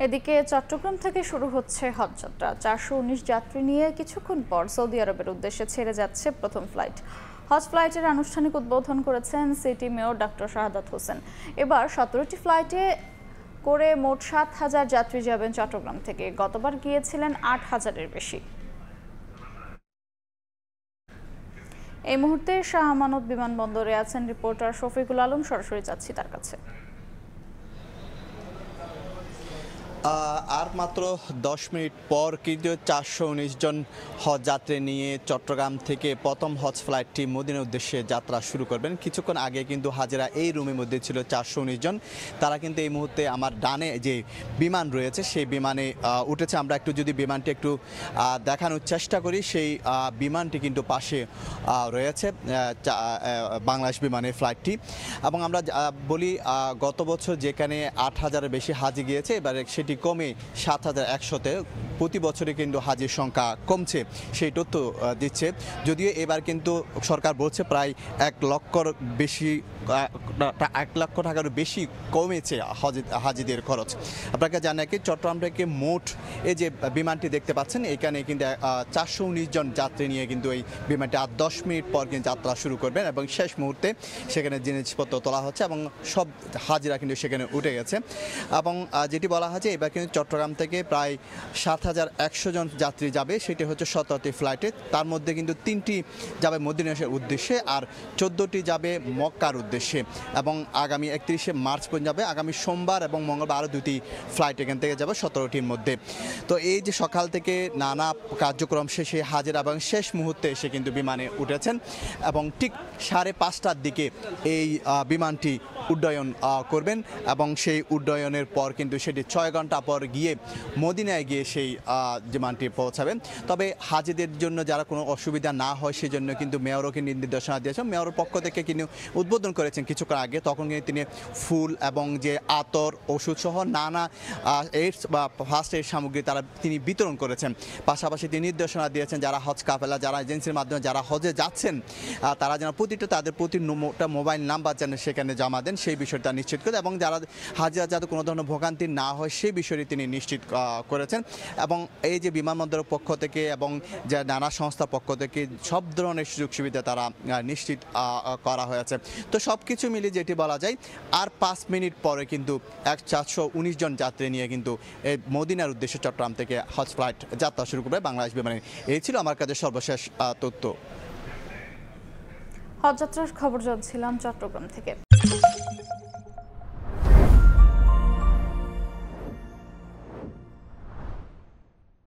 এদিকে চট্টগ্রাম থেকে শুরু হচ্ছে হজযাত্রা। 419 যাত্রী নিয়ে কিছুক্ষণ পর সৌদি আরবের উদ্দেশ্যে ছেড়ে যাচ্ছে প্রথম ফ্লাইট। হজ ফ্লাইটের আনুষ্ঠানিক উদ্বোধন করেছেন city mayor doctor Shahadat Hossain. এবার 17টি ফ্লাইটে করে মোট 7,000 যাত্রী যাবেন চট্টগ্রাম থেকে। গতবার গিয়েছিলেন 8,000-এর বেশি। এই মুহূর্তে শাহ আমানত বিমানবন্দরে আছেন রিপোর্টার শফিকুল আলম। সরাসরি যাচ্ছি তার কাছে। আর মাত্র 10 মিনিট পর কিন্তু 419 জন হজ যাত্রী নিয়ে চট্টগ্রাম থেকে প্রথম হজ ফ্লাইটটি মদিনার উদ্দেশ্যে যাত্রা শুরু করবেন। কিছুক্ষণ আগে কিন্তু হাজিরা এই রুমের মধ্যে ছিল 419 জন। তারা কিন্তু এই মুহূর্তে আমার ডানে যে বিমান রয়েছে সেই বিমানে উঠেছে। আমরা একটু যদি বিমানটি একটু দেখানোর চেষ্টা করি, সেই বিমানটি কিন্তু পাশে রয়েছে বাংলাদেশ বিমানের ফ্লাইটটি। এবং আমরা বলি গত বছর যেখানে 8,000-এর বেশি হাজি গিয়েছে, এবারে সেটি কমে 7,100-তে প্রতি বছরে কিন্তু হাজির সংখ্যা কমছে, সেই তথ্য দিচ্ছে। যদিও এবার কিন্তু সরকার বলছে প্রায় 1 লক্ষ টাকারও বেশি কমেছে হাজিদের খরচ। আপনাকে জানাই কি চট্টগ্রাম থেকে মোট এই যে বিমানটি দেখতে পাচ্ছেন, এখানে কিন্তু 419 জন যাত্রী নিয়ে কিন্তু এই বিমানটি আর 10 মিনিট পর কিন্তু যাত্রা শুরু করবেন এবং শেষ মুহূর্তে সেখানে জিনিসপত্র তোলা হচ্ছে এবং সব হাজিরা কিন্তু সেখানে উঠে গেছে। এবং যেটি বলা হয়েছে এবার কিন্তু চট্টগ্রাম থেকে প্রায় 7,100 জন যাত্রী যাবে, সেটি হচ্ছে 17টি ফ্লাইটে। তার মধ্যে কিন্তু 3টি যাবে মদিনার উদ্দেশ্যে আর 14টি যাবে মক্কার উদ্দেশ্যে। এবং আগামী 31শে মার্চ পর্যন্ত যাবে। আগামী সোমবার এবং মঙ্গলবার আরও 2টি ফ্লাইট এখান থেকে যাবে 17টির মধ্যে। তো এই যে সকাল থেকে নানা কার্যক্রম শেষে হাজিরা এবং শেষ মুহূর্তে এসে কিন্তু বিমানে উঠেছেন এবং ঠিক 5:30টার দিকে এই বিমানটি উড্ডয়ন করবেন এবং সেই উড্ডয়নের পর কিন্তু সেটি 6 ঘন্টা পর গিয়ে মদিনায় গিয়ে সেই বিমানটি পৌঁছাবেন। তবে হাজিদের জন্য যারা কোনো অসুবিধা না হয় সেজন্য কিন্তু মেয়রকে নির্দেশনা দিয়েছেন। মেয়রের পক্ষ থেকে কিন্তু উদ্বোধন করেছেন কিছুক্ষণ আগে, তখন কিন্তু তিনি ফুল এবং যে আতর ওষুধ সহ নানা এইডস বা ফার্স্ট এইড সামগ্রী তিনি বিতরণ করেছেন। পাশাপাশি তিনি নির্দেশনা দিয়েছেন যারা হজ কাফেলা, যারা এজেন্সির মাধ্যমে যারা হজে যাচ্ছেন তারা যেন তাদের প্রতি মোবাইল নাম্বার যেন সেখানে জমা দেন, সেই বিষয়টা নিশ্চিত করে এবং যারা হাজিরা যাতে কোনো ধরনের ভোগান্তি না হয় সেই বিষয়টি তিনি নিশ্চিত করেছেন। এবং এই যে বিমানবন্দরের পক্ষ থেকে এবং যে নানা সংস্থার পক্ষ থেকে সব ধরনের সুযোগ সুবিধা তারা নিশ্চিত করা হয়েছে। তো সব কিছু মিলিয়ে যেটি বলা যায় আর 5 মিনিট পরে কিন্তু 419 জন যাত্রী নিয়ে কিন্তু এই মদিনার উদ্দেশ্যে চট্টগ্রাম থেকে হজ ফ্লাইট যাত্রা শুরু করবে বাংলাদেশ বিমানে। এই ছিল আমার কাছে সর্বশেষ তথ্য। হজযাত্রার খবর জানছিলাম চট্টগ্রাম থেকে।